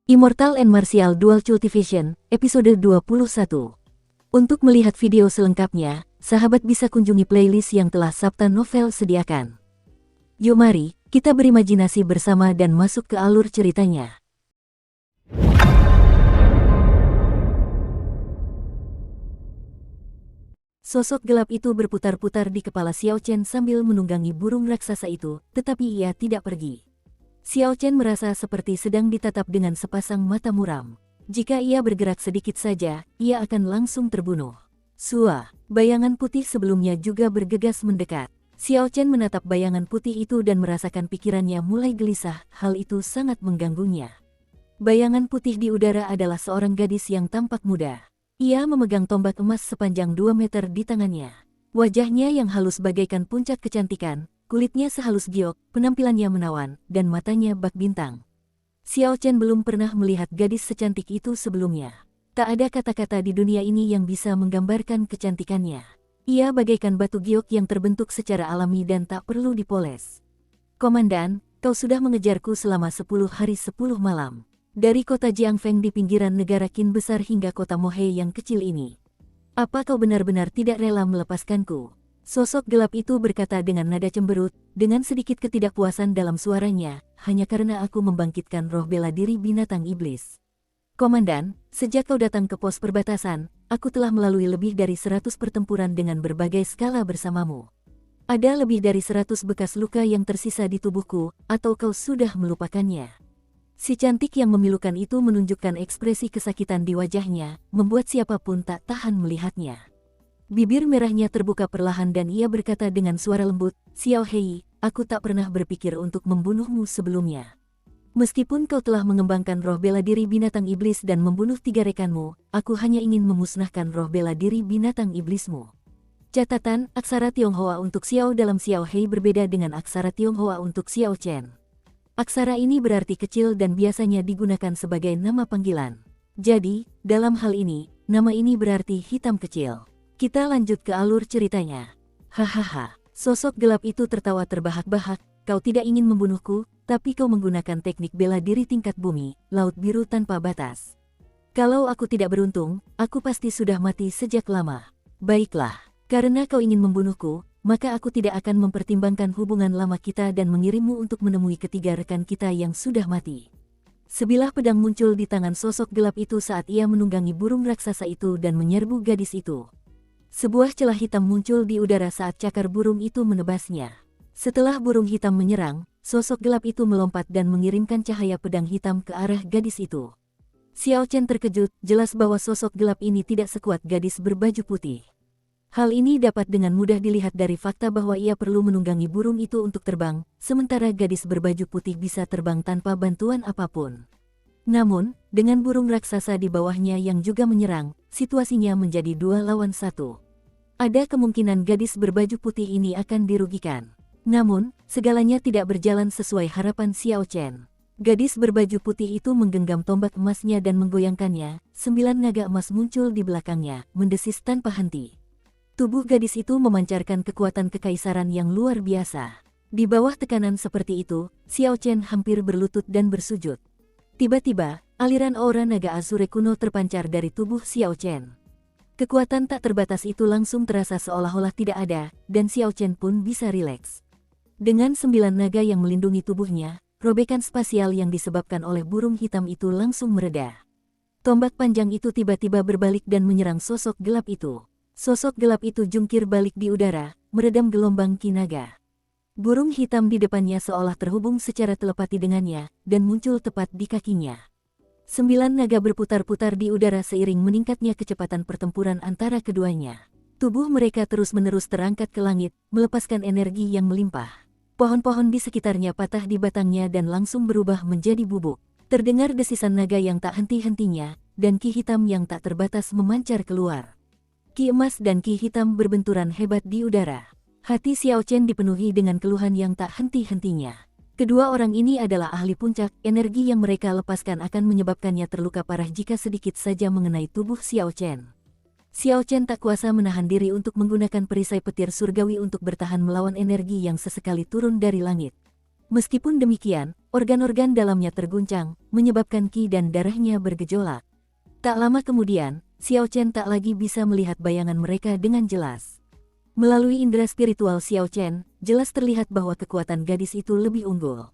Immortal and Martial Dual Cultivation, episode 21. Untuk melihat video selengkapnya, sahabat bisa kunjungi playlist yang telah Sabta Novel sediakan. Yuk mari, kita berimajinasi bersama dan masuk ke alur ceritanya. Sosok gelap itu berputar-putar di kepala Xiao Chen sambil menunggangi burung raksasa itu, tetapi ia tidak pergi. Xiao Chen merasa seperti sedang ditatap dengan sepasang mata muram. Jika ia bergerak sedikit saja, ia akan langsung terbunuh. Sua, bayangan putih sebelumnya juga bergegas mendekat. Xiao Chen menatap bayangan putih itu dan merasakan pikirannya mulai gelisah, hal itu sangat mengganggunya. Bayangan putih di udara adalah seorang gadis yang tampak muda. Ia memegang tombak emas sepanjang 2 meter di tangannya. Wajahnya yang halus bagaikan puncak kecantikan, kulitnya sehalus giok, penampilannya menawan, dan matanya bak bintang. Xiao Chen belum pernah melihat gadis secantik itu sebelumnya. Tak ada kata-kata di dunia ini yang bisa menggambarkan kecantikannya. Ia bagaikan batu giok yang terbentuk secara alami dan tak perlu dipoles. "Komandan, kau sudah mengejarku selama 10 hari 10 malam. Dari kota Jiangfeng di pinggiran negara Qin besar hingga kota Mohe yang kecil ini. Apa kau benar-benar tidak rela melepaskanku?" Sosok gelap itu berkata dengan nada cemberut, dengan sedikit ketidakpuasan dalam suaranya, "Hanya karena aku membangkitkan roh bela diri binatang iblis." "Komandan, sejak kau datang ke pos perbatasan, aku telah melalui lebih dari 100 pertempuran dengan berbagai skala bersamamu. Ada lebih dari 100 bekas luka yang tersisa di tubuhku, atau kau sudah melupakannya?" Si cantik yang memilukan itu menunjukkan ekspresi kesakitan di wajahnya, membuat siapapun tak tahan melihatnya. Bibir merahnya terbuka perlahan dan ia berkata dengan suara lembut, "Xiao Hei, aku tak pernah berpikir untuk membunuhmu sebelumnya. Meskipun kau telah mengembangkan roh bela diri binatang iblis dan membunuh 3 rekanmu, aku hanya ingin memusnahkan roh bela diri binatang iblismu." Catatan, aksara Tionghoa untuk Xiao dalam Xiao Hei berbeda dengan aksara Tionghoa untuk Xiao Chen. Aksara ini berarti kecil dan biasanya digunakan sebagai nama panggilan. Jadi, dalam hal ini, nama ini berarti hitam kecil. Kita lanjut ke alur ceritanya. "Hahaha, sosok gelap itu tertawa terbahak-bahak, kau tidak ingin membunuhku, tapi kau menggunakan teknik bela diri tingkat bumi, laut biru tanpa batas. Kalau aku tidak beruntung, aku pasti sudah mati sejak lama. Baiklah, karena kau ingin membunuhku, maka aku tidak akan mempertimbangkan hubungan lama kita dan mengirimmu untuk menemui ketiga rekan kita yang sudah mati." Sebilah pedang muncul di tangan sosok gelap itu saat ia menunggangi burung raksasa itu dan menyerbu gadis itu. Sebuah celah hitam muncul di udara saat cakar burung itu menebasnya. Setelah burung hitam menyerang, sosok gelap itu melompat dan mengirimkan cahaya pedang hitam ke arah gadis itu. Xiao Chen terkejut, jelas bahwa sosok gelap ini tidak sekuat gadis berbaju putih. Hal ini dapat dengan mudah dilihat dari fakta bahwa ia perlu menunggangi burung itu untuk terbang, sementara gadis berbaju putih bisa terbang tanpa bantuan apapun. Namun, dengan burung raksasa di bawahnya yang juga menyerang, situasinya menjadi 2 lawan 1. Ada kemungkinan gadis berbaju putih ini akan dirugikan. Namun, segalanya tidak berjalan sesuai harapan Xiao Chen. Gadis berbaju putih itu menggenggam tombak emasnya dan menggoyangkannya, 9 naga emas muncul di belakangnya, mendesis tanpa henti. Tubuh gadis itu memancarkan kekuatan kekaisaran yang luar biasa. Di bawah tekanan seperti itu, Xiao Chen hampir berlutut dan bersujud. Tiba-tiba, aliran aura naga azure kuno terpancar dari tubuh Xiao Chen. Kekuatan tak terbatas itu langsung terasa seolah-olah tidak ada, dan Xiao Chen pun bisa rileks. Dengan 9 naga yang melindungi tubuhnya, robekan spasial yang disebabkan oleh burung hitam itu langsung mereda. Tombak panjang itu tiba-tiba berbalik dan menyerang sosok gelap itu. Sosok gelap itu jungkir balik di udara, meredam gelombang ki naga. Burung hitam di depannya seolah terhubung secara telepati dengannya, dan muncul tepat di kakinya. 9 naga berputar-putar di udara seiring meningkatnya kecepatan pertempuran antara keduanya. Tubuh mereka terus-menerus terangkat ke langit, melepaskan energi yang melimpah. Pohon-pohon di sekitarnya patah di batangnya dan langsung berubah menjadi bubuk. Terdengar desisan naga yang tak henti-hentinya, dan ki hitam yang tak terbatas memancar keluar. Ki emas dan ki hitam berbenturan hebat di udara. Hati Xiao Chen dipenuhi dengan keluhan yang tak henti-hentinya. Kedua orang ini adalah ahli puncak, energi yang mereka lepaskan akan menyebabkannya terluka parah jika sedikit saja mengenai tubuh Xiao Chen. Xiao Chen tak kuasa menahan diri untuk menggunakan perisai petir surgawi untuk bertahan melawan energi yang sesekali turun dari langit. Meskipun demikian, organ-organ dalamnya terguncang, menyebabkan ki dan darahnya bergejolak. Tak lama kemudian, Xiao Chen tak lagi bisa melihat bayangan mereka dengan jelas. Melalui indera spiritual Xiao Chen, jelas terlihat bahwa kekuatan gadis itu lebih unggul.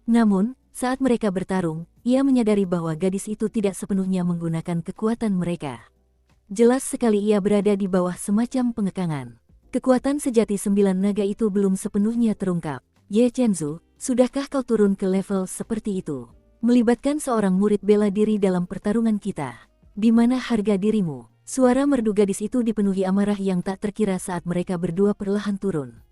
Namun, saat mereka bertarung, ia menyadari bahwa gadis itu tidak sepenuhnya menggunakan kekuatan mereka. Jelas sekali ia berada di bawah semacam pengekangan. Kekuatan sejati 9 naga itu belum sepenuhnya terungkap. Ye Chenzu, sudahkah kau turun ke level seperti itu? Melibatkan seorang murid bela diri dalam pertarungan kita. Di mana harga dirimu? Suara merdu gadis itu dipenuhi amarah yang tak terkira saat mereka berdua perlahan turun.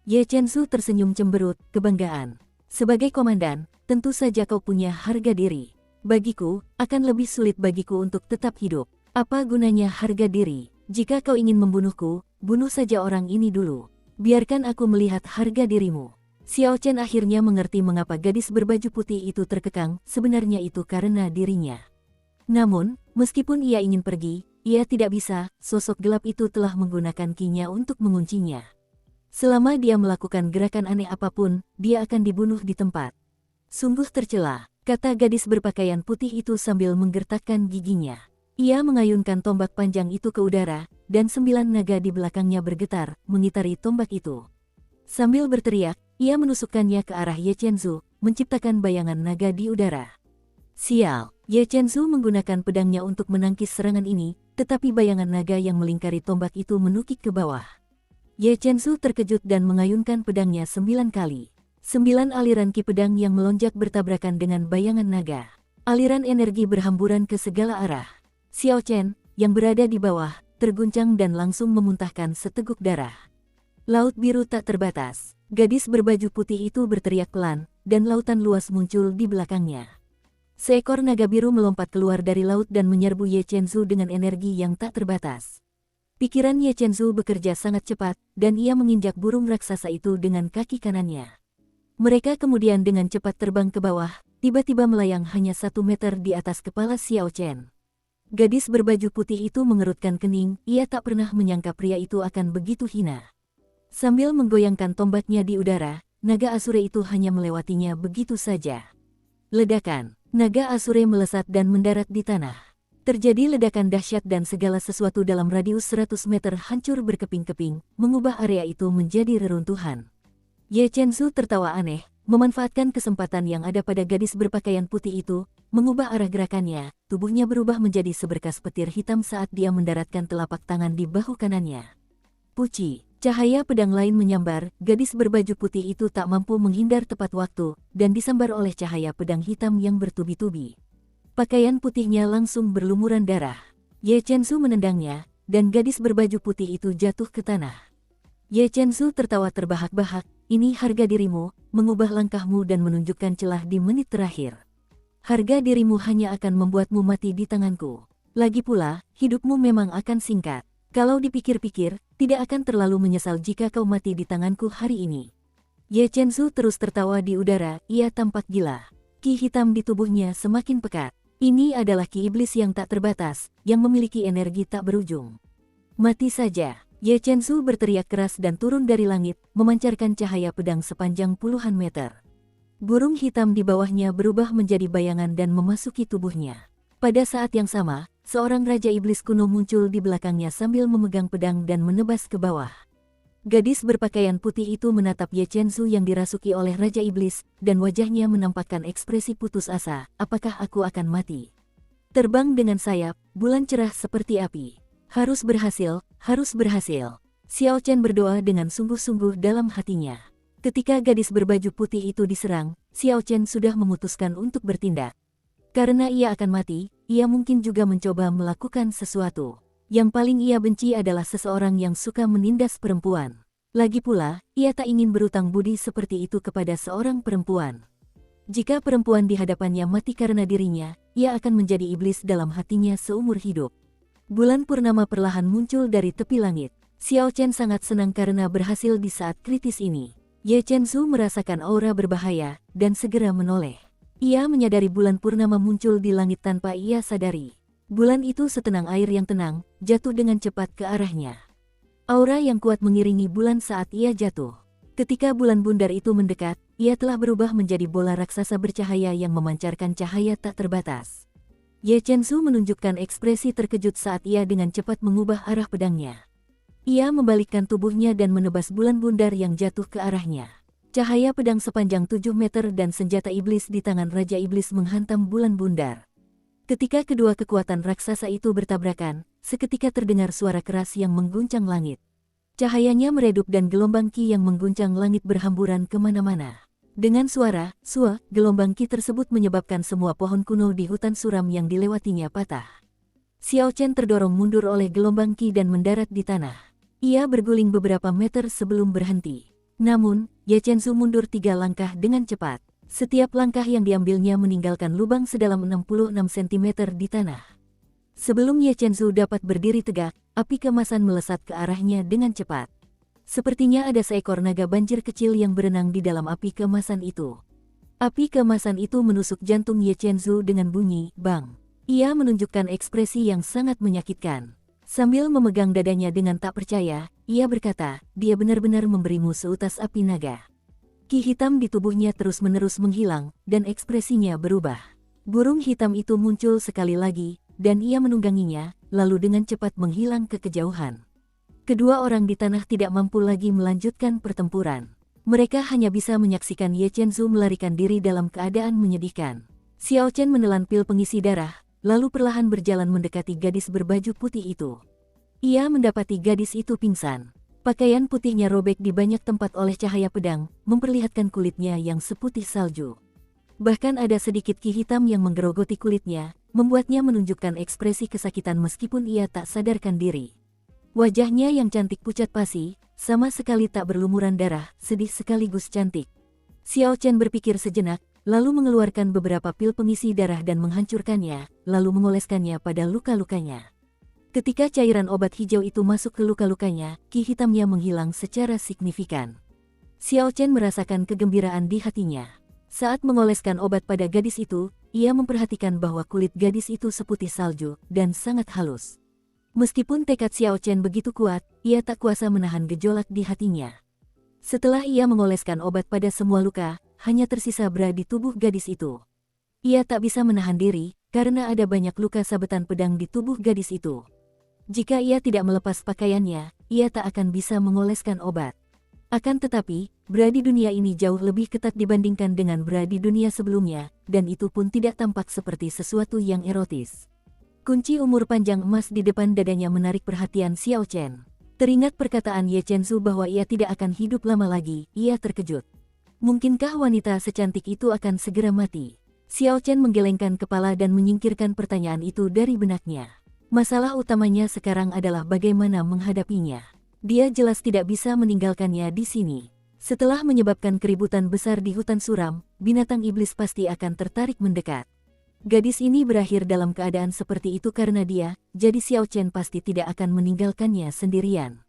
Ye Chenzu tersenyum cemberut, kebanggaan. Sebagai komandan, tentu saja kau punya harga diri. Bagiku, akan lebih sulit bagiku untuk tetap hidup. Apa gunanya harga diri? Jika kau ingin membunuhku, bunuh saja orang ini dulu. Biarkan aku melihat harga dirimu. Xiao Chen akhirnya mengerti mengapa gadis berbaju putih itu terkekang, sebenarnya itu karena dirinya. Namun, meskipun ia ingin pergi, ia tidak bisa, sosok gelap itu telah menggunakan ki-nya untuk menguncinya. Selama dia melakukan gerakan aneh apapun, dia akan dibunuh di tempat. Sungguh tercela, kata gadis berpakaian putih itu sambil menggertakkan giginya. Ia mengayunkan tombak panjang itu ke udara, dan 9 naga di belakangnya bergetar, mengitari tombak itu. Sambil berteriak, ia menusukkannya ke arah Ye Chenzu, menciptakan bayangan naga di udara. Sial, Ye Chenzu menggunakan pedangnya untuk menangkis serangan ini, tetapi bayangan naga yang melingkari tombak itu menukik ke bawah. Ye Chenzu terkejut dan mengayunkan pedangnya 9 kali. 9 aliran ki pedang yang melonjak bertabrakan dengan bayangan naga. Aliran energi berhamburan ke segala arah. Xiao Chen, yang berada di bawah, terguncang dan langsung memuntahkan seteguk darah. Laut biru tak terbatas. Gadis berbaju putih itu berteriak pelan, dan lautan luas muncul di belakangnya. Seekor naga biru melompat keluar dari laut dan menyerbu Ye Chenzu dengan energi yang tak terbatas. Pikiran Ye Chenzu bekerja sangat cepat, dan ia menginjak burung raksasa itu dengan kaki kanannya. Mereka kemudian dengan cepat terbang ke bawah, tiba-tiba melayang hanya 1 meter di atas kepala Xiao Chen. Gadis berbaju putih itu mengerutkan kening, ia tak pernah menyangka pria itu akan begitu hina. Sambil menggoyangkan tombaknya di udara, naga Asure itu hanya melewatinya begitu saja. Ledakan, naga Asure melesat dan mendarat di tanah. Terjadi ledakan dahsyat dan segala sesuatu dalam radius 100 meter hancur berkeping-keping, mengubah area itu menjadi reruntuhan. Ye Chenzu tertawa aneh, memanfaatkan kesempatan yang ada pada gadis berpakaian putih itu, mengubah arah gerakannya, tubuhnya berubah menjadi seberkas petir hitam saat dia mendaratkan telapak tangan di bahu kanannya. Puci, cahaya pedang lain menyambar, gadis berbaju putih itu tak mampu menghindar tepat waktu, dan disambar oleh cahaya pedang hitam yang bertubi-tubi. Pakaian putihnya langsung berlumuran darah. Ye Chenzu menendangnya, dan gadis berbaju putih itu jatuh ke tanah. Ye Chenzu tertawa terbahak-bahak, ini harga dirimu, mengubah langkahmu dan menunjukkan celah di menit terakhir. Harga dirimu hanya akan membuatmu mati di tanganku. Lagi pula, hidupmu memang akan singkat. Kalau dipikir-pikir, tidak akan terlalu menyesal jika kau mati di tanganku hari ini. Ye Chenzu terus tertawa di udara, ia tampak gila. Ki hitam di tubuhnya semakin pekat. Ini adalah ki iblis yang tak terbatas, yang memiliki energi tak berujung. Mati saja. Ye Chenzu berteriak keras dan turun dari langit, memancarkan cahaya pedang sepanjang puluhan meter. Burung hitam di bawahnya berubah menjadi bayangan dan memasuki tubuhnya. Pada saat yang sama, seorang raja iblis kuno muncul di belakangnya sambil memegang pedang dan menebas ke bawah. Gadis berpakaian putih itu menatap Ye Chenzu yang dirasuki oleh raja iblis, dan wajahnya menampakkan ekspresi putus asa, apakah aku akan mati? Terbang dengan sayap, bulan cerah seperti api. Harus berhasil, harus berhasil. Xiao Chen berdoa dengan sungguh-sungguh dalam hatinya. Ketika gadis berbaju putih itu diserang, Xiao Chen sudah memutuskan untuk bertindak. Karena ia akan mati, ia mungkin juga mencoba melakukan sesuatu. Yang paling ia benci adalah seseorang yang suka menindas perempuan. Lagi pula, ia tak ingin berutang budi seperti itu kepada seorang perempuan. Jika perempuan di hadapannya mati karena dirinya, ia akan menjadi iblis dalam hatinya seumur hidup. Bulan purnama perlahan muncul dari tepi langit. Xiao Chen sangat senang karena berhasil di saat kritis ini. Ye Chenzu merasakan aura berbahaya, dan segera menoleh. Ia menyadari bulan purnama muncul di langit tanpa ia sadari. Bulan itu setenang air yang tenang, jatuh dengan cepat ke arahnya. Aura yang kuat mengiringi bulan saat ia jatuh. Ketika bulan bundar itu mendekat, ia telah berubah menjadi bola raksasa bercahaya yang memancarkan cahaya tak terbatas. Ye Chensu menunjukkan ekspresi terkejut saat ia dengan cepat mengubah arah pedangnya. Ia membalikkan tubuhnya dan menebas bulan bundar yang jatuh ke arahnya. Cahaya pedang sepanjang 7 meter dan senjata iblis di tangan Raja Iblis menghantam bulan bundar. Ketika kedua kekuatan raksasa itu bertabrakan, seketika terdengar suara keras yang mengguncang langit. Cahayanya meredup dan gelombang ki yang mengguncang langit berhamburan kemana-mana. Dengan suara, gelombang ki tersebut menyebabkan semua pohon kuno di hutan suram yang dilewatinya patah. Xiao Chen terdorong mundur oleh gelombang ki dan mendarat di tanah. Ia berguling beberapa meter sebelum berhenti. Namun, Ye Chensu mundur 3 langkah dengan cepat. Setiap langkah yang diambilnya meninggalkan lubang sedalam 66 cm di tanah. Sebelum Ye Chensu dapat berdiri tegak, api keemasan melesat ke arahnya dengan cepat. Sepertinya ada seekor naga banjir kecil yang berenang di dalam api keemasan itu. Api keemasan itu menusuk jantung Ye Chensu dengan bunyi, bang. Ia menunjukkan ekspresi yang sangat menyakitkan. Sambil memegang dadanya dengan tak percaya, ia berkata, dia benar-benar memberimu seutas api naga. Ki hitam di tubuhnya terus-menerus menghilang, dan ekspresinya berubah. Burung hitam itu muncul sekali lagi, dan ia menungganginya, lalu dengan cepat menghilang ke kejauhan. Kedua orang di tanah tidak mampu lagi melanjutkan pertempuran. Mereka hanya bisa menyaksikan Ye Chensu melarikan diri dalam keadaan menyedihkan. Xiao Chen menelan pil pengisi darah, lalu perlahan berjalan mendekati gadis berbaju putih itu. Ia mendapati gadis itu pingsan. Pakaian putihnya robek di banyak tempat oleh cahaya pedang, memperlihatkan kulitnya yang seputih salju. Bahkan ada sedikit ki hitam yang menggerogoti kulitnya, membuatnya menunjukkan ekspresi kesakitan meskipun ia tak sadarkan diri. Wajahnya yang cantik pucat pasi, sama sekali tak berlumuran darah, sedih sekaligus cantik. Xiao Chen berpikir sejenak, lalu mengeluarkan beberapa pil pengisi darah dan menghancurkannya, lalu mengoleskannya pada luka-lukanya. Ketika cairan obat hijau itu masuk ke luka-lukanya, ki hitamnya menghilang secara signifikan. Xiao Chen merasakan kegembiraan di hatinya. Saat mengoleskan obat pada gadis itu, ia memperhatikan bahwa kulit gadis itu seputih salju dan sangat halus. Meskipun tekad Xiao Chen begitu kuat, ia tak kuasa menahan gejolak di hatinya. Setelah ia mengoleskan obat pada semua luka, hanya tersisa bra di tubuh gadis itu. Ia tak bisa menahan diri, karena ada banyak luka sabetan pedang di tubuh gadis itu. Jika ia tidak melepas pakaiannya, ia tak akan bisa mengoleskan obat. Akan tetapi, bra di dunia ini jauh lebih ketat dibandingkan dengan bra di dunia sebelumnya, dan itu pun tidak tampak seperti sesuatu yang erotis. Kunci umur panjang emas di depan dadanya menarik perhatian Xiao Chen. Teringat perkataan Ye Chensu bahwa ia tidak akan hidup lama lagi, ia terkejut. Mungkinkah wanita secantik itu akan segera mati? Xiao Chen menggelengkan kepala dan menyingkirkan pertanyaan itu dari benaknya. Masalah utamanya sekarang adalah bagaimana menghadapinya. Dia jelas tidak bisa meninggalkannya di sini. Setelah menyebabkan keributan besar di hutan suram, binatang iblis pasti akan tertarik mendekat. Gadis ini berakhir dalam keadaan seperti itu karena dia, jadi Xiao Chen pasti tidak akan meninggalkannya sendirian.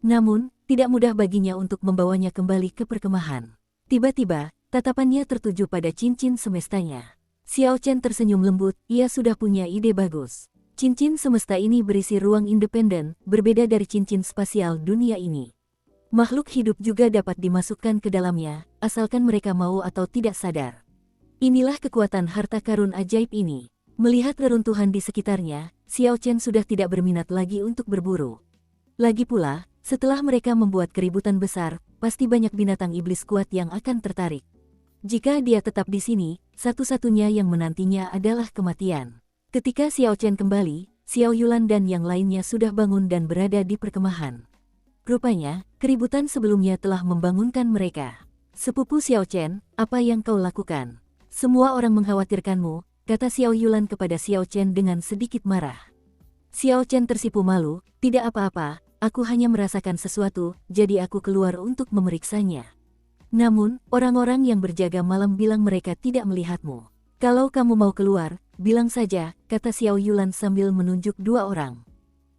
Namun, tidak mudah baginya untuk membawanya kembali ke perkemahan. Tiba-tiba, tatapannya tertuju pada cincin semestanya. Xiao Chen tersenyum lembut, ia sudah punya ide bagus. Cincin semesta ini berisi ruang independen, berbeda dari cincin spasial dunia ini. Makhluk hidup juga dapat dimasukkan ke dalamnya, asalkan mereka mau atau tidak sadar. Inilah kekuatan harta karun ajaib ini. Melihat reruntuhan di sekitarnya, Xiao Chen sudah tidak berminat lagi untuk berburu. Lagi pula, setelah mereka membuat keributan besar, pasti banyak binatang iblis kuat yang akan tertarik. Jika dia tetap di sini, satu-satunya yang menantinya adalah kematian. Ketika Xiao Chen kembali, Xiao Yulan dan yang lainnya sudah bangun dan berada di perkemahan. Rupanya, keributan sebelumnya telah membangunkan mereka. Sepupu Xiao Chen, apa yang kau lakukan? Semua orang mengkhawatirkanmu, kata Xiao Yulan kepada Xiao Chen dengan sedikit marah. Xiao Chen tersipu malu, tidak apa-apa, aku hanya merasakan sesuatu, jadi aku keluar untuk memeriksanya. Namun, orang-orang yang berjaga malam bilang mereka tidak melihatmu. Kalau kamu mau keluar, bilang saja, kata Xiao Yulan sambil menunjuk 2 orang.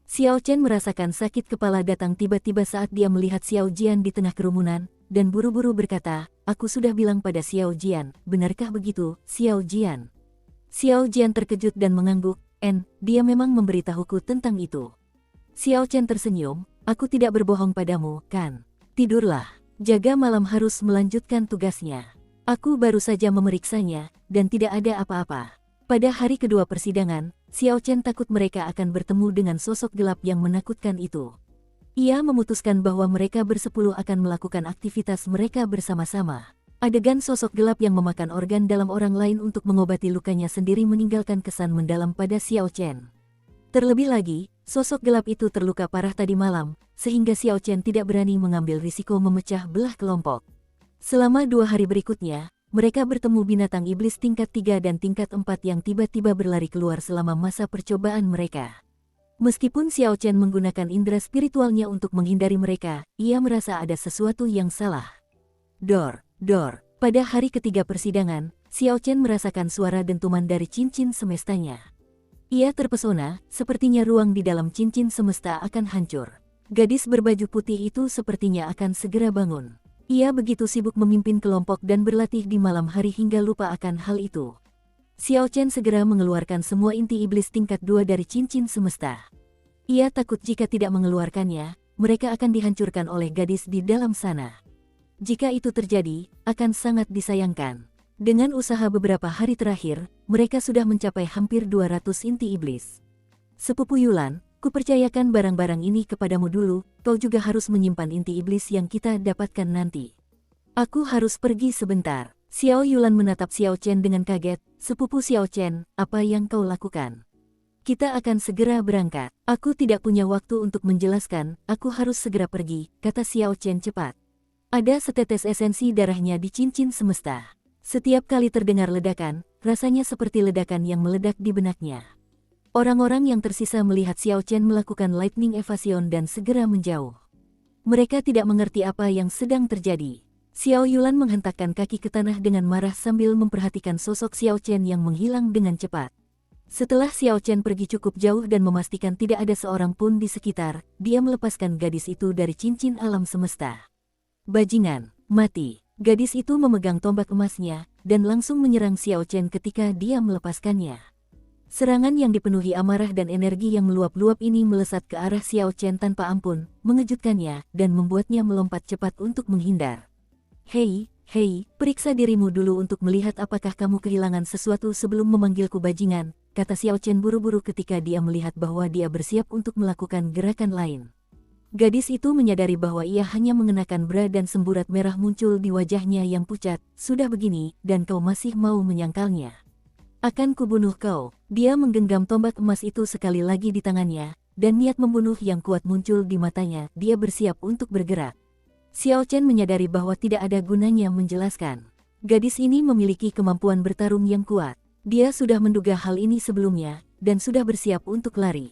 Xiao Chen merasakan sakit kepala datang tiba-tiba saat dia melihat Xiao Jian di tengah kerumunan, dan buru-buru berkata, aku sudah bilang pada Xiao Jian, benarkah begitu, Xiao Jian? Xiao Jian terkejut dan mengangguk, dia memang memberitahuku tentang itu. Xiao Chen tersenyum, aku tidak berbohong padamu, kan? Tidurlah. Jaga malam harus melanjutkan tugasnya. Aku baru saja memeriksanya, dan tidak ada apa-apa. Pada hari kedua persidangan, Xiao Chen takut mereka akan bertemu dengan sosok gelap yang menakutkan itu. Ia memutuskan bahwa mereka bersepuluh akan melakukan aktivitas mereka bersama-sama. Adegan sosok gelap yang memakan organ dalam orang lain untuk mengobati lukanya sendiri meninggalkan kesan mendalam pada Xiao Chen. Terlebih lagi, sosok gelap itu terluka parah tadi malam, sehingga Xiao Chen tidak berani mengambil risiko memecah belah kelompok. Selama 2 hari berikutnya, mereka bertemu binatang iblis tingkat 3 dan tingkat 4 yang tiba-tiba berlari keluar selama masa percobaan mereka. Meskipun Xiao Chen menggunakan indera spiritualnya untuk menghindari mereka, ia merasa ada sesuatu yang salah. Dor. Pada hari ketiga persidangan, Xiao Chen merasakan suara dentuman dari cincin semestanya. Ia terpesona, sepertinya ruang di dalam cincin semesta akan hancur. Gadis berbaju putih itu sepertinya akan segera bangun. Ia begitu sibuk memimpin kelompok dan berlatih di malam hari hingga lupa akan hal itu. Xiao Chen segera mengeluarkan semua inti iblis tingkat 2 dari cincin semesta. Ia takut jika tidak mengeluarkannya, mereka akan dihancurkan oleh gadis di dalam sana. Jika itu terjadi, akan sangat disayangkan. Dengan usaha beberapa hari terakhir, mereka sudah mencapai hampir 200 inti iblis. Sepupu Yulan, kupercayakan barang-barang ini kepadamu dulu, kau juga harus menyimpan inti iblis yang kita dapatkan nanti. Aku harus pergi sebentar. Xiao Yulan menatap Xiao Chen dengan kaget. Sepupu Xiao Chen, apa yang kau lakukan? Kita akan segera berangkat. Aku tidak punya waktu untuk menjelaskan, aku harus segera pergi, kata Xiao Chen cepat. Ada setetes esensi darahnya di cincin semesta. Setiap kali terdengar ledakan, rasanya seperti ledakan yang meledak di benaknya. Orang-orang yang tersisa melihat Xiao Chen melakukan lightning evasion dan segera menjauh. Mereka tidak mengerti apa yang sedang terjadi. Xiao Yulan menghentakkan kaki ke tanah dengan marah sambil memperhatikan sosok Xiao Chen yang menghilang dengan cepat. Setelah Xiao Chen pergi cukup jauh dan memastikan tidak ada seorang pun di sekitar, dia melepaskan gadis itu dari cincin alam semesta. Bajingan, mati. Gadis itu memegang tombak emasnya, dan langsung menyerang Xiao Chen ketika dia melepaskannya. Serangan yang dipenuhi amarah dan energi yang meluap-luap ini melesat ke arah Xiao Chen tanpa ampun, mengejutkannya, dan membuatnya melompat cepat untuk menghindar. Hei, periksa dirimu dulu untuk melihat apakah kamu kehilangan sesuatu sebelum memanggilku bajingan, kata Xiao Chen buru-buru ketika dia melihat bahwa dia bersiap untuk melakukan gerakan lain. Gadis itu menyadari bahwa ia hanya mengenakan bra dan semburat merah muncul di wajahnya yang pucat. Sudah begini, dan kau masih mau menyangkalnya. Akan kubunuh kau. Dia menggenggam tombak emas itu sekali lagi di tangannya, dan niat membunuh yang kuat muncul di matanya. Dia bersiap untuk bergerak. Xiao Chen menyadari bahwa tidak ada gunanya menjelaskan. Gadis ini memiliki kemampuan bertarung yang kuat. Dia sudah menduga hal ini sebelumnya, dan sudah bersiap untuk lari.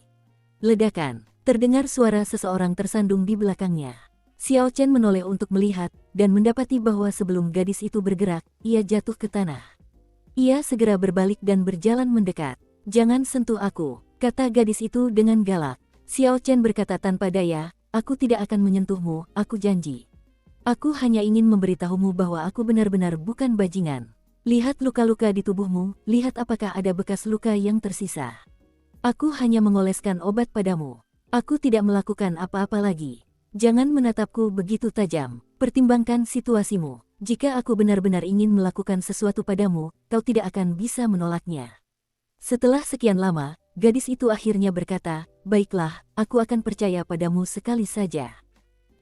Ledakan. Terdengar suara seseorang tersandung di belakangnya. Xiao Chen menoleh untuk melihat, dan mendapati bahwa sebelum gadis itu bergerak, ia jatuh ke tanah. Ia segera berbalik dan berjalan mendekat. Jangan sentuh aku, kata gadis itu dengan galak. Xiao Chen berkata tanpa daya, aku tidak akan menyentuhmu, aku janji. Aku hanya ingin memberitahumu bahwa aku benar-benar bukan bajingan. Lihat luka-luka di tubuhmu, lihat apakah ada bekas luka yang tersisa. Aku hanya mengoleskan obat padamu. Aku tidak melakukan apa-apa lagi. Jangan menatapku begitu tajam, pertimbangkan situasimu. Jika aku benar-benar ingin melakukan sesuatu padamu, kau tidak akan bisa menolaknya. Setelah sekian lama, gadis itu akhirnya berkata, baiklah, aku akan percaya padamu sekali saja.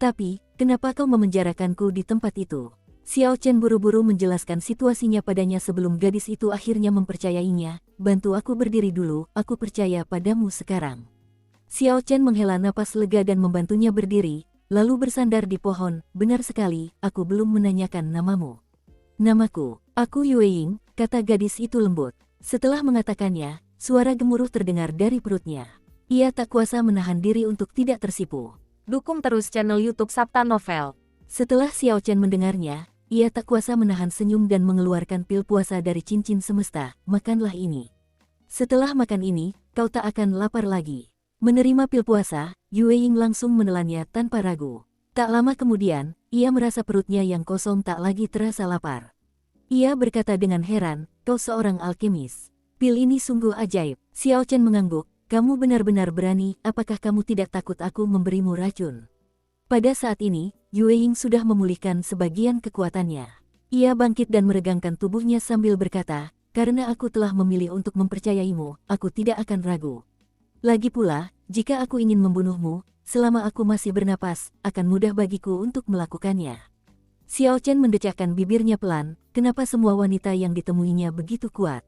Tapi, kenapa kau memenjarakanku di tempat itu? Xiao Chen buru-buru menjelaskan situasinya padanya sebelum gadis itu akhirnya mempercayainya. Bantu aku berdiri dulu, aku percaya padamu sekarang. Xiao Chen menghela napas lega dan membantunya berdiri, lalu bersandar di pohon. Benar sekali, aku belum menanyakan namamu. Namaku, aku Yue Ying, kata gadis itu lembut. Setelah mengatakannya, suara gemuruh terdengar dari perutnya. Ia tak kuasa menahan diri untuk tidak tersipu. Dukung terus channel YouTube Sabta Novel. Setelah Xiao Chen mendengarnya, ia tak kuasa menahan senyum dan mengeluarkan pil puasa dari cincin semesta. Makanlah ini. Setelah makan ini, kau tak akan lapar lagi. Menerima pil puasa, Yue Ying langsung menelannya tanpa ragu. Tak lama kemudian, ia merasa perutnya yang kosong tak lagi terasa lapar. Ia berkata dengan heran, kau seorang alkemis. Pil ini sungguh ajaib. Xiao Chen mengangguk, kamu benar-benar berani, apakah kamu tidak takut aku memberimu racun? Pada saat ini, Yue Ying sudah memulihkan sebagian kekuatannya. Ia bangkit dan meregangkan tubuhnya sambil berkata, "Karena aku telah memilih untuk mempercayaimu, aku tidak akan ragu. Lagi pula, jika aku ingin membunuhmu, selama aku masih bernapas, akan mudah bagiku untuk melakukannya." Xiao Chen mendecakkan bibirnya pelan, kenapa semua wanita yang ditemuinya begitu kuat?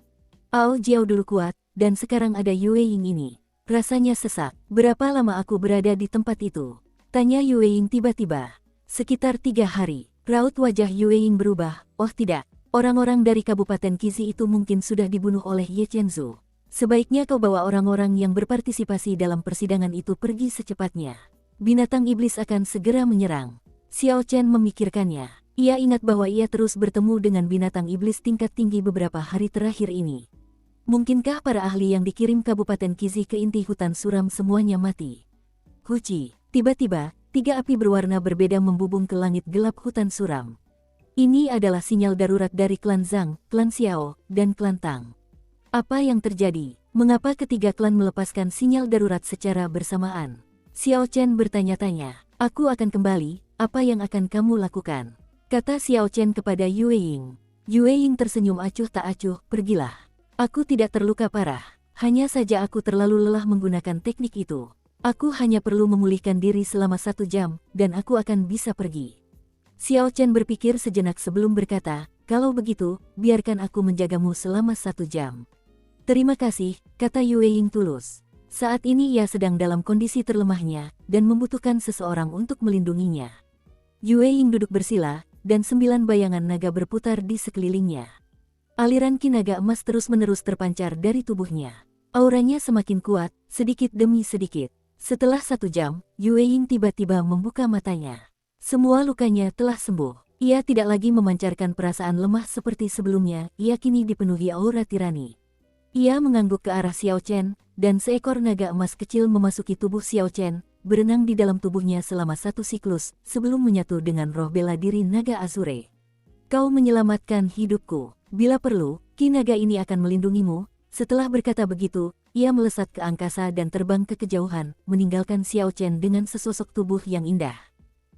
Ao Jiao dulu kuat, dan sekarang ada Yue Ying ini. Rasanya sesak. Berapa lama aku berada di tempat itu? Tanya Yue Ying tiba-tiba. Sekitar 3 hari. Raut wajah Yue Ying berubah. Oh tidak, orang-orang dari Kabupaten Qizi itu mungkin sudah dibunuh oleh Ye Chenzu. Sebaiknya kau bawa orang-orang yang berpartisipasi dalam persidangan itu pergi secepatnya. Binatang iblis akan segera menyerang. Xiao Chen memikirkannya. Ia ingat bahwa ia terus bertemu dengan binatang iblis tingkat tinggi beberapa hari terakhir ini. Mungkinkah para ahli yang dikirim Kabupaten Qizi ke inti hutan suram semuanya mati? Huci, tiba-tiba, 3 api berwarna berbeda membubung ke langit gelap hutan suram. Ini adalah sinyal darurat dari klan Zhang, klan Xiao, dan klan Tang. Apa yang terjadi? Mengapa ketiga klan melepaskan sinyal darurat secara bersamaan? Xiao Chen bertanya-tanya. Aku akan kembali, apa yang akan kamu lakukan? Kata Xiao Chen kepada Yue Ying. Yue Ying tersenyum acuh tak acuh, pergilah. Aku tidak terluka parah, hanya saja aku terlalu lelah menggunakan teknik itu. Aku hanya perlu memulihkan diri selama 1 jam, dan aku akan bisa pergi. Xiao Chen berpikir sejenak sebelum berkata, kalau begitu, biarkan aku menjagamu selama 1 jam. Terima kasih, kata Yue Ying tulus. Saat ini ia sedang dalam kondisi terlemahnya, dan membutuhkan seseorang untuk melindunginya. Yue Ying duduk bersila, dan 9 bayangan naga berputar di sekelilingnya. Aliran ki naga emas terus-menerus terpancar dari tubuhnya. Auranya semakin kuat, sedikit demi sedikit. Setelah 1 jam, Yue Ying tiba-tiba membuka matanya. Semua lukanya telah sembuh. Ia tidak lagi memancarkan perasaan lemah seperti sebelumnya, ia kini dipenuhi aura tirani. Ia mengangguk ke arah Xiao Chen, dan seekor naga emas kecil memasuki tubuh Xiao Chen, berenang di dalam tubuhnya selama 1 siklus, sebelum menyatu dengan roh bela diri naga Azure. Kau menyelamatkan hidupku. Bila perlu, ki naga ini akan melindungimu. Setelah berkata begitu, ia melesat ke angkasa dan terbang ke kejauhan, meninggalkan Xiao Chen dengan sesosok tubuh yang indah.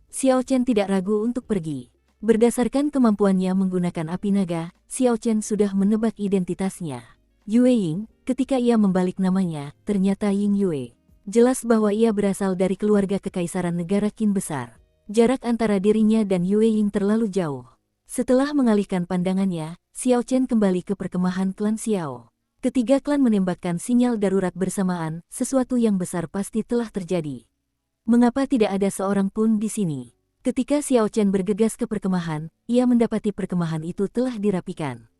Xiao Chen tidak ragu untuk pergi. Berdasarkan kemampuannya menggunakan api naga, Xiao Chen sudah menebak identitasnya. Yue Ying, ketika ia membalik namanya, ternyata Ying Yue. Jelas bahwa ia berasal dari keluarga kekaisaran negara Qin besar. Jarak antara dirinya dan Yue Ying terlalu jauh. Setelah mengalihkan pandangannya, Xiao Chen kembali ke perkemahan klan Xiao. Ketiga klan menembakkan sinyal darurat bersamaan, sesuatu yang besar pasti telah terjadi. Mengapa tidak ada seorang pun di sini? Ketika Xiao Chen bergegas ke perkemahan, ia mendapati perkemahan itu telah dirapikan.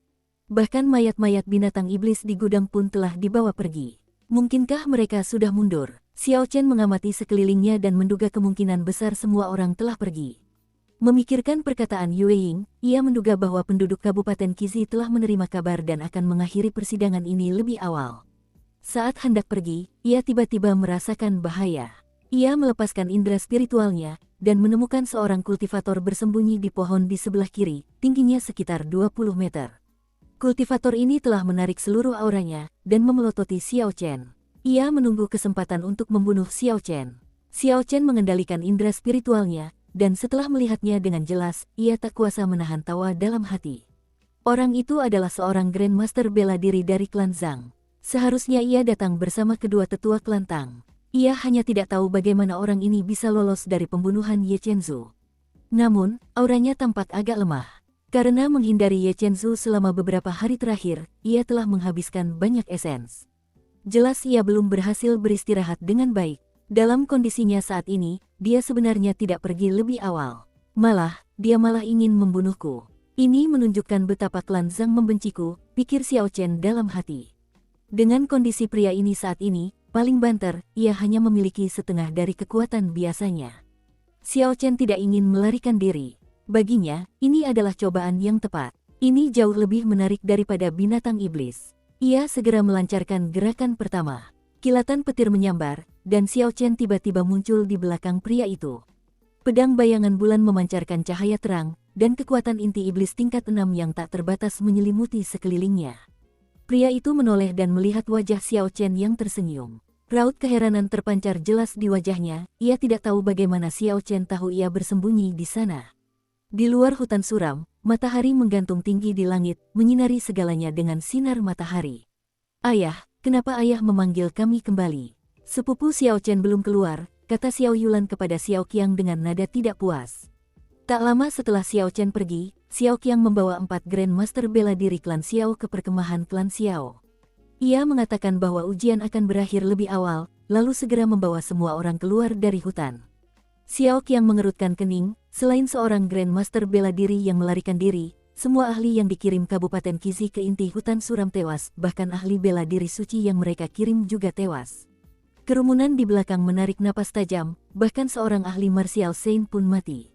Bahkan mayat-mayat binatang iblis di gudang pun telah dibawa pergi. Mungkinkah mereka sudah mundur? Xiao Chen mengamati sekelilingnya dan menduga kemungkinan besar semua orang telah pergi. Memikirkan perkataan Yue Ying, ia menduga bahwa penduduk Kabupaten Qizi telah menerima kabar dan akan mengakhiri persidangan ini lebih awal. Saat hendak pergi, ia tiba-tiba merasakan bahaya. Ia melepaskan indera spiritualnya, dan menemukan seorang kultivator bersembunyi di pohon di sebelah kiri, tingginya sekitar 20 meter. Kultivator ini telah menarik seluruh auranya, dan memelototi Xiao Chen. Ia menunggu kesempatan untuk membunuh Xiao Chen. Xiao Chen mengendalikan indera spiritualnya, dan setelah melihatnya dengan jelas, ia tak kuasa menahan tawa dalam hati. Orang itu adalah seorang Grandmaster bela diri dari klan Zhang. Seharusnya ia datang bersama kedua tetua klan Tang. Ia hanya tidak tahu bagaimana orang ini bisa lolos dari pembunuhan Ye Chenzu. Namun, auranya tampak agak lemah. Karena menghindari Ye Chenzu selama beberapa hari terakhir, ia telah menghabiskan banyak esens. Jelas ia belum berhasil beristirahat dengan baik. Dalam kondisinya saat ini, dia sebenarnya tidak pergi lebih awal. Dia malah ingin membunuhku. Ini menunjukkan betapa klan Zhang membenciku, pikir Xiao Chen dalam hati. Dengan kondisi pria ini saat ini, paling banter, ia hanya memiliki setengah dari kekuatan biasanya. Xiao Chen tidak ingin melarikan diri. Baginya, ini adalah cobaan yang tepat. Ini jauh lebih menarik daripada binatang iblis. Ia segera melancarkan gerakan pertama. Kilatan petir menyambar, dan Xiao Chen tiba-tiba muncul di belakang pria itu. Pedang bayangan bulan memancarkan cahaya terang, dan kekuatan inti iblis tingkat 6 yang tak terbatas menyelimuti sekelilingnya. Pria itu menoleh dan melihat wajah Xiao Chen yang tersenyum. Raut keheranan terpancar jelas di wajahnya, ia tidak tahu bagaimana Xiao Chen tahu ia bersembunyi di sana. Di luar hutan suram, matahari menggantung tinggi di langit, menyinari segalanya dengan sinar matahari. Ayah, kenapa ayah memanggil kami kembali? Sepupu Xiao Chen belum keluar, kata Xiao Yulan kepada Xiao Qiang dengan nada tidak puas. Tak lama setelah Xiao Chen pergi, Xiao Qiang membawa 4 Grandmaster bela diri klan Xiao ke perkemahan klan Xiao. Ia mengatakan bahwa ujian akan berakhir lebih awal, lalu segera membawa semua orang keluar dari hutan. Xiao Qiang mengerutkan kening, selain seorang Grandmaster bela diri yang melarikan diri, semua ahli yang dikirim Kabupaten Qizi ke inti hutan suram tewas, bahkan ahli bela diri suci yang mereka kirim juga tewas. Kerumunan di belakang menarik napas tajam, bahkan seorang ahli martial Saint pun mati.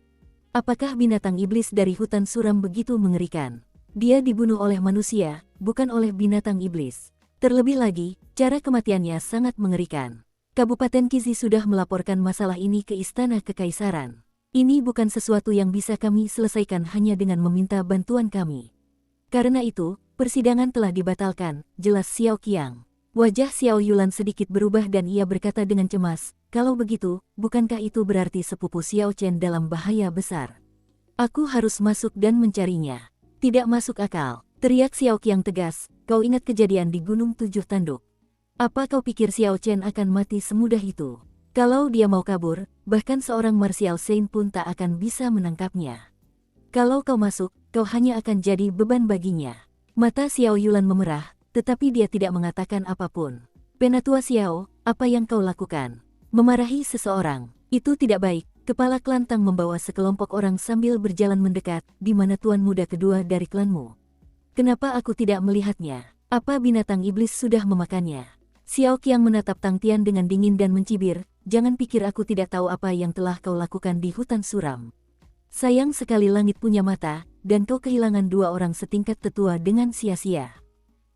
Apakah binatang iblis dari hutan suram begitu mengerikan? Dia dibunuh oleh manusia, bukan oleh binatang iblis. Terlebih lagi, cara kematiannya sangat mengerikan. Kabupaten Qizi sudah melaporkan masalah ini ke Istana Kekaisaran. Ini bukan sesuatu yang bisa kami selesaikan hanya dengan meminta bantuan kami. Karena itu, persidangan telah dibatalkan, jelas Xiao Qiang. Wajah Xiao Yulan sedikit berubah dan ia berkata dengan cemas, kalau begitu, bukankah itu berarti sepupu Xiao Chen dalam bahaya besar? Aku harus masuk dan mencarinya. Tidak masuk akal, teriak Xiao Qiang tegas, kau ingat kejadian di Gunung Tujuh Tanduk? Apa kau pikir Xiao Chen akan mati semudah itu? Kalau dia mau kabur, bahkan seorang martial saint pun tak akan bisa menangkapnya. Kalau kau masuk, kau hanya akan jadi beban baginya. Mata Xiao Yulan memerah, tetapi dia tidak mengatakan apapun. Penatua Xiao, apa yang kau lakukan? Memarahi seseorang, itu tidak baik. Kepala klan Tang membawa sekelompok orang sambil berjalan mendekat, di mana tuan muda kedua dari klanmu. Kenapa aku tidak melihatnya? Apa binatang iblis sudah memakannya? Xiao Qiang menatap Tang Tian dengan dingin dan mencibir, jangan pikir aku tidak tahu apa yang telah kau lakukan di hutan suram. Sayang sekali langit punya mata, dan kau kehilangan 2 orang setingkat tetua dengan sia-sia.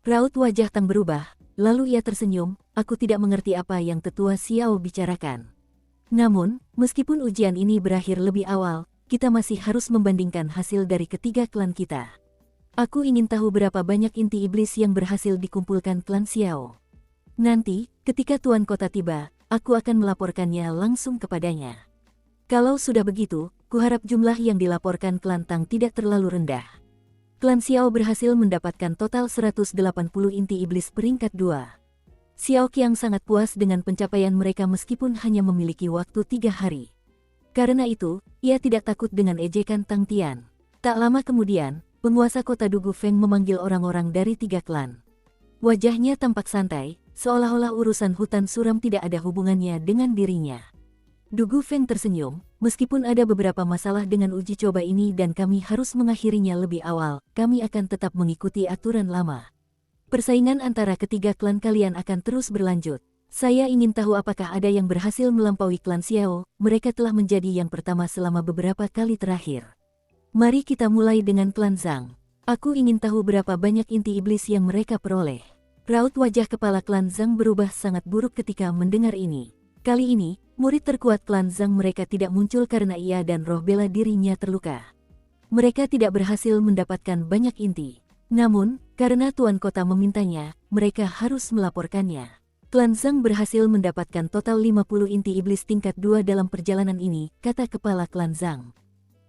Raut wajah Tang berubah, lalu ia tersenyum, aku tidak mengerti apa yang tetua Xiao bicarakan. Namun, meskipun ujian ini berakhir lebih awal, kita masih harus membandingkan hasil dari ketiga klan kita. Aku ingin tahu berapa banyak inti iblis yang berhasil dikumpulkan klan Xiao. Nanti, ketika tuan kota tiba, aku akan melaporkannya langsung kepadanya. Kalau sudah begitu, kuharap jumlah yang dilaporkan klan Tang tidak terlalu rendah. Klan Xiao berhasil mendapatkan total 180 inti iblis peringkat 2. Xiao Qiang sangat puas dengan pencapaian mereka meskipun hanya memiliki waktu 3 hari. Karena itu, ia tidak takut dengan ejekan Tang Tian. Tak lama kemudian, penguasa kota Dugu Feng memanggil orang-orang dari 3 klan. Wajahnya tampak santai, seolah-olah urusan hutan suram tidak ada hubungannya dengan dirinya. Dugu Feng tersenyum, meskipun ada beberapa masalah dengan uji coba ini dan kami harus mengakhirinya lebih awal, kami akan tetap mengikuti aturan lama. Persaingan antara ketiga klan kalian akan terus berlanjut. Saya ingin tahu apakah ada yang berhasil melampaui klan Xiao, mereka telah menjadi yang pertama selama beberapa kali terakhir. Mari kita mulai dengan klan Zhang. Aku ingin tahu berapa banyak inti iblis yang mereka peroleh. Raut wajah kepala klan Zhang berubah sangat buruk ketika mendengar ini. Kali ini, murid terkuat klan Zhang mereka tidak muncul karena ia dan roh bela dirinya terluka. Mereka tidak berhasil mendapatkan banyak inti. Namun, karena tuan kota memintanya, mereka harus melaporkannya. Klan Zhang berhasil mendapatkan total 50 inti iblis tingkat 2 dalam perjalanan ini, kata kepala klan Zhang.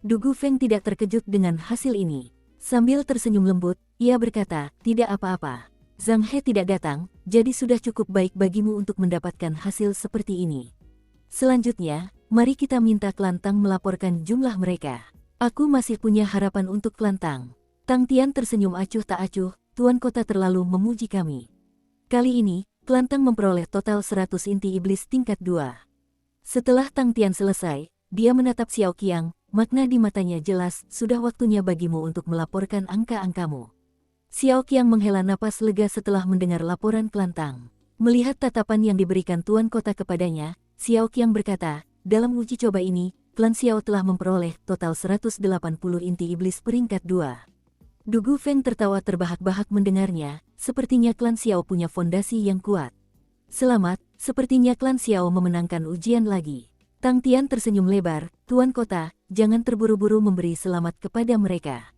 Dugu Feng tidak terkejut dengan hasil ini. Sambil tersenyum lembut, ia berkata, tidak apa-apa. Zhang He tidak datang, jadi sudah cukup baik bagimu untuk mendapatkan hasil seperti ini. Selanjutnya, mari kita minta klan Tang melaporkan jumlah mereka. Aku masih punya harapan untuk klan Tang. Tang Tian tersenyum acuh tak acuh, tuan kota terlalu memuji kami. Kali ini, klan Tang memperoleh total 100 inti iblis tingkat 2. Setelah Tang Tian selesai, dia menatap Xiao Qiang, makna di matanya jelas, sudah waktunya bagimu untuk melaporkan angka-angkamu. Xiao Qiang menghela napas lega setelah mendengar laporan klan Tang. Melihat tatapan yang diberikan tuan kota kepadanya, Xiao Qiang berkata, dalam uji coba ini, klan Xiao telah memperoleh total 180 inti iblis peringkat 2. Dugu Feng tertawa terbahak-bahak mendengarnya, sepertinya klan Xiao punya fondasi yang kuat. Selamat, sepertinya klan Xiao memenangkan ujian lagi. Tang Tian tersenyum lebar, tuan kota, jangan terburu-buru memberi selamat kepada mereka.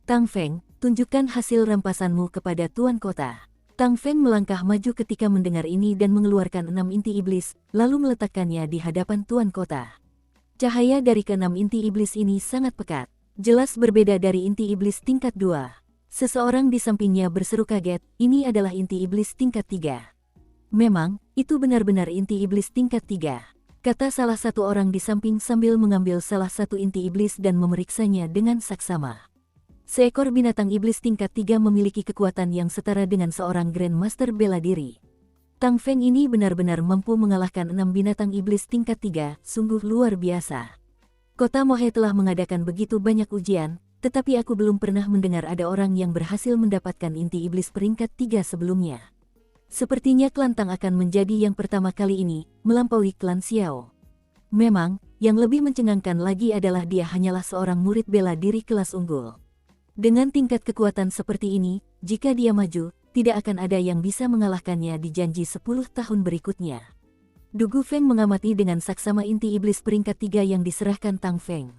Tang Feng, tunjukkan hasil rampasanmu kepada tuan kota. Tang Feng melangkah maju ketika mendengar ini dan mengeluarkan 6 inti iblis, lalu meletakkannya di hadapan Tuan Kota. Cahaya dari ke-6 inti iblis ini sangat pekat, jelas berbeda dari inti iblis tingkat 2. Seseorang di sampingnya berseru kaget, ini adalah inti iblis tingkat 3. Memang, itu benar-benar inti iblis tingkat 3, kata salah satu orang di samping sambil mengambil salah satu inti iblis dan memeriksanya dengan saksama. Seekor binatang iblis tingkat 3 memiliki kekuatan yang setara dengan seorang Grandmaster bela diri. Tang Feng ini benar-benar mampu mengalahkan 6 binatang iblis tingkat 3, sungguh luar biasa. Kota Mohe telah mengadakan begitu banyak ujian, tetapi aku belum pernah mendengar ada orang yang berhasil mendapatkan inti iblis peringkat 3 sebelumnya. Sepertinya klan Tang akan menjadi yang pertama kali ini, melampaui klan Xiao. Memang, yang lebih mencengangkan lagi adalah dia hanyalah seorang murid bela diri kelas unggul. Dengan tingkat kekuatan seperti ini, jika dia maju, tidak akan ada yang bisa mengalahkannya di janji 10 tahun berikutnya. Du Gufeng mengamati dengan saksama inti iblis peringkat 3 yang diserahkan Tang Feng.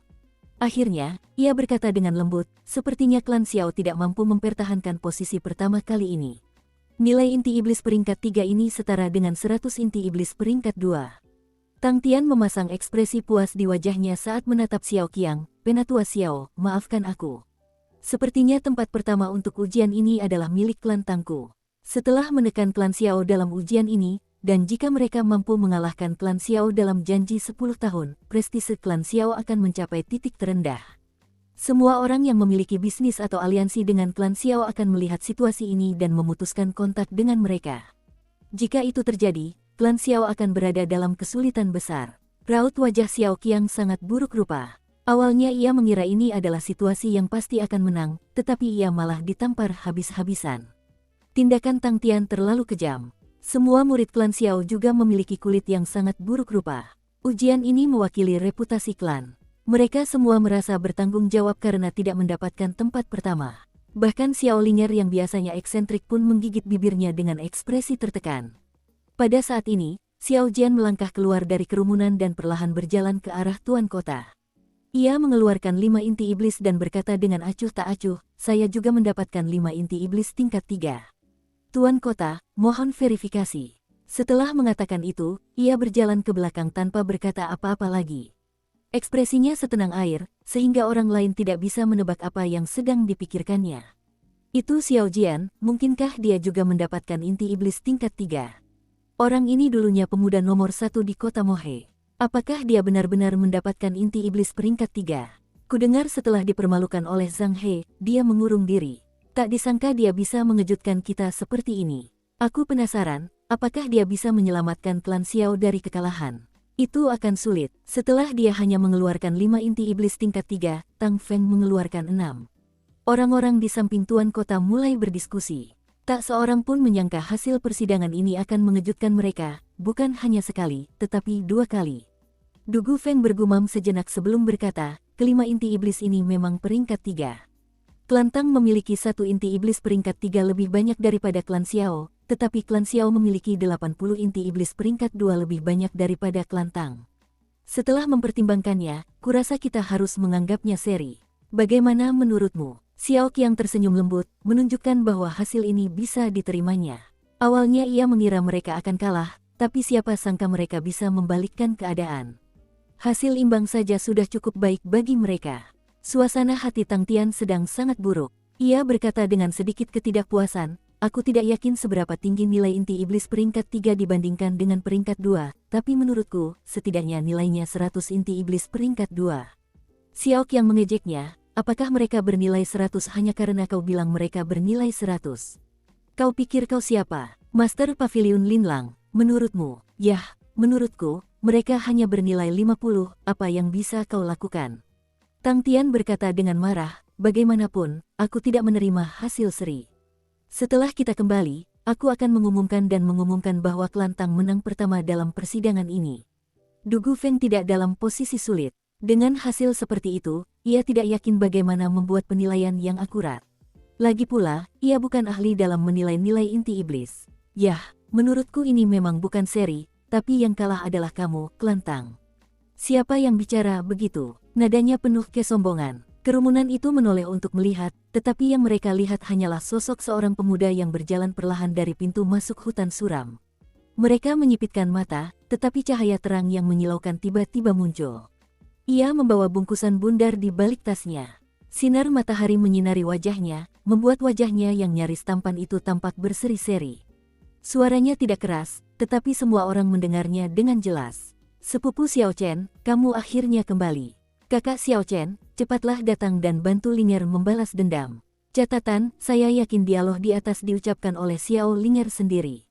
Akhirnya, ia berkata dengan lembut, sepertinya klan Xiao tidak mampu mempertahankan posisi pertama kali ini. Nilai inti iblis peringkat 3 ini setara dengan 100 inti iblis peringkat 2. Tang Tian memasang ekspresi puas di wajahnya saat menatap Xiao Qiang, Penatua Xiao, maafkan aku. Sepertinya tempat pertama untuk ujian ini adalah milik klan Tangku. Setelah menekan klan Xiao dalam ujian ini, dan jika mereka mampu mengalahkan klan Xiao dalam janji 10 tahun, prestise klan Xiao akan mencapai titik terendah. Semua orang yang memiliki bisnis atau aliansi dengan klan Xiao akan melihat situasi ini dan memutuskan kontak dengan mereka. Jika itu terjadi, klan Xiao akan berada dalam kesulitan besar. Raut wajah Xiao Qiang sangat buruk rupa. Awalnya ia mengira ini adalah situasi yang pasti akan menang, tetapi ia malah ditampar habis-habisan. Tindakan Tang Tian terlalu kejam. Semua murid klan Xiao juga memiliki kulit yang sangat buruk rupa. Ujian ini mewakili reputasi klan. Mereka semua merasa bertanggung jawab karena tidak mendapatkan tempat pertama. Bahkan Xiao Linger yang biasanya eksentrik pun menggigit bibirnya dengan ekspresi tertekan. Pada saat ini, Xiao Jian melangkah keluar dari kerumunan dan perlahan berjalan ke arah Tuan Kota. Ia mengeluarkan 5 inti iblis dan berkata dengan acuh tak acuh, saya juga mendapatkan 5 inti iblis tingkat 3. Tuan Kota, mohon verifikasi. Setelah mengatakan itu, ia berjalan ke belakang tanpa berkata apa-apa lagi. Ekspresinya setenang air, sehingga orang lain tidak bisa menebak apa yang sedang dipikirkannya. Itu Xiao Jian, mungkinkah dia juga mendapatkan inti iblis tingkat 3? Orang ini dulunya pemuda nomor 1 di kota Mohe. Apakah dia benar-benar mendapatkan inti iblis peringkat 3? Kudengar setelah dipermalukan oleh Zhang He, dia mengurung diri. Tak disangka dia bisa mengejutkan kita seperti ini. Aku penasaran, apakah dia bisa menyelamatkan klan Xiao dari kekalahan? Itu akan sulit. Setelah dia hanya mengeluarkan 5 inti iblis tingkat 3, Tang Feng mengeluarkan 6. Orang-orang di samping Tuan Kota mulai berdiskusi. Tak seorang pun menyangka hasil persidangan ini akan mengejutkan mereka, bukan hanya sekali, tetapi 2 kali. Du Gufeng bergumam sejenak sebelum berkata, kelima inti iblis ini memang peringkat 3. Klan Tang memiliki 1 inti iblis peringkat 3 lebih banyak daripada klan Xiao, tetapi klan Xiao memiliki 80 inti iblis peringkat 2 lebih banyak daripada klan Tang. Setelah mempertimbangkannya, kurasa kita harus menganggapnya seri. Bagaimana menurutmu? Xiao Qiang tersenyum lembut, menunjukkan bahwa hasil ini bisa diterimanya. Awalnya ia mengira mereka akan kalah, tapi siapa sangka mereka bisa membalikkan keadaan. Hasil imbang saja sudah cukup baik bagi mereka. Suasana hati Tang Tian sedang sangat buruk. Ia berkata dengan sedikit ketidakpuasan, aku tidak yakin seberapa tinggi nilai inti iblis peringkat 3 dibandingkan dengan peringkat 2, tapi menurutku, setidaknya nilainya 100 inti iblis peringkat 2. Xiao Qiang mengejeknya, apakah mereka bernilai 100 hanya karena kau bilang mereka bernilai 100? Kau pikir kau siapa? Master Pavilion Linlang, menurutmu? Yah, menurutku, mereka hanya bernilai 50, apa yang bisa kau lakukan? Tang Tian berkata dengan marah, bagaimanapun, aku tidak menerima hasil seri. Setelah kita kembali, aku akan mengumumkan bahwa klan Tang menang pertama dalam persidangan ini. Du Gufeng tidak dalam posisi sulit. Dengan hasil seperti itu, ia tidak yakin bagaimana membuat penilaian yang akurat. Lagi pula, ia bukan ahli dalam menilai nilai inti iblis. Yah, menurutku ini memang bukan seri, tapi yang kalah adalah kamu, klan Tang. Siapa yang bicara begitu? Nadanya penuh kesombongan. Kerumunan itu menoleh untuk melihat, tetapi yang mereka lihat hanyalah sosok seorang pemuda yang berjalan perlahan dari pintu masuk hutan suram. Mereka menyipitkan mata, tetapi cahaya terang yang menyilaukan tiba-tiba muncul. Ia membawa bungkusan bundar di balik tasnya. Sinar matahari menyinari wajahnya, membuat wajahnya yang nyaris tampan itu tampak berseri-seri. Suaranya tidak keras, tetapi semua orang mendengarnya dengan jelas. "Sepupu Xiao Chen, kamu akhirnya kembali. Kakak Xiao Chen, cepatlah datang dan bantu Ling'er membalas dendam." Catatan, saya yakin dialog di atas diucapkan oleh Xiao Ling'er sendiri.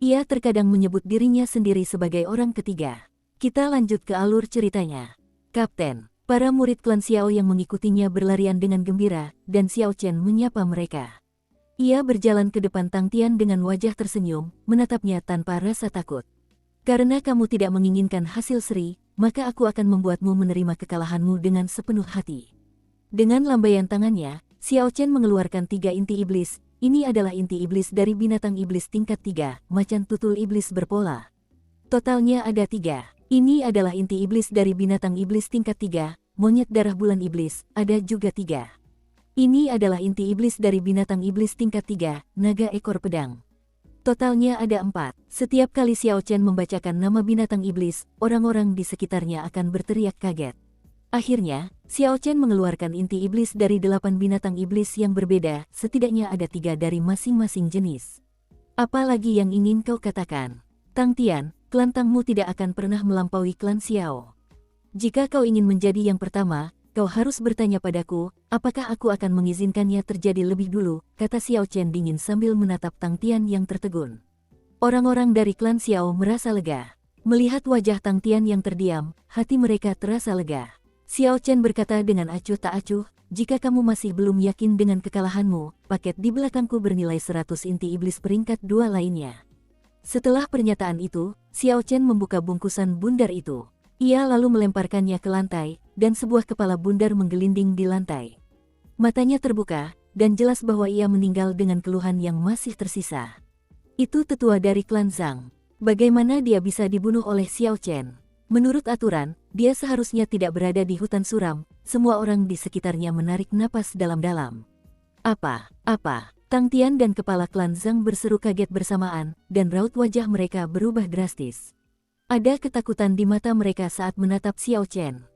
Ia terkadang menyebut dirinya sendiri sebagai orang ketiga. Kita lanjut ke alur ceritanya. Kapten, para murid klan Xiao yang mengikutinya berlarian dengan gembira, dan Xiao Chen menyapa mereka. Ia berjalan ke depan Tang Tian dengan wajah tersenyum, menatapnya tanpa rasa takut. "Karena kamu tidak menginginkan hasil seri, maka aku akan membuatmu menerima kekalahanmu dengan sepenuh hati." Dengan lambaian tangannya, Xiao Chen mengeluarkan 3 inti iblis. Ini adalah inti iblis dari binatang iblis tingkat 3, macan tutul iblis berpola. Totalnya ada 3. Ini adalah inti iblis dari binatang iblis tingkat 3, monyet darah bulan iblis, ada juga 3. Ini adalah inti iblis dari binatang iblis tingkat 3, naga ekor pedang. Totalnya ada 4. Setiap kali Xiao Chen membacakan nama binatang iblis, orang-orang di sekitarnya akan berteriak kaget. Akhirnya, Xiao Chen mengeluarkan inti iblis dari 8 binatang iblis yang berbeda, setidaknya ada 3 dari masing-masing jenis. "Apa lagi yang ingin kau katakan? Tang Tian, klan Tangmu tidak akan pernah melampaui klan Xiao. Jika kau ingin menjadi yang pertama, kau harus bertanya padaku, apakah aku akan mengizinkannya terjadi lebih dulu," kata Xiao Chen dingin sambil menatap Tang Tian yang tertegun. Orang-orang dari klan Xiao merasa lega. Melihat wajah Tang Tian yang terdiam, hati mereka terasa lega. Xiao Chen berkata dengan acuh tak acuh, "Jika kamu masih belum yakin dengan kekalahanmu, paket di belakangku bernilai 100 inti iblis peringkat 2 lainnya." Setelah pernyataan itu, Xiao Chen membuka bungkusan bundar itu. Ia lalu melemparkannya ke lantai, dan sebuah kepala bundar menggelinding di lantai. Matanya terbuka, dan jelas bahwa ia meninggal dengan keluhan yang masih tersisa. Itu tetua dari klan Zhang. Bagaimana dia bisa dibunuh oleh Xiao Chen? Menurut aturan, dia seharusnya tidak berada di hutan suram. Semua orang di sekitarnya menarik napas dalam-dalam. Apa? Tang Tian dan kepala klan Zhang berseru kaget bersamaan, dan raut wajah mereka berubah drastis. Ada ketakutan di mata mereka saat menatap Xiao Chen.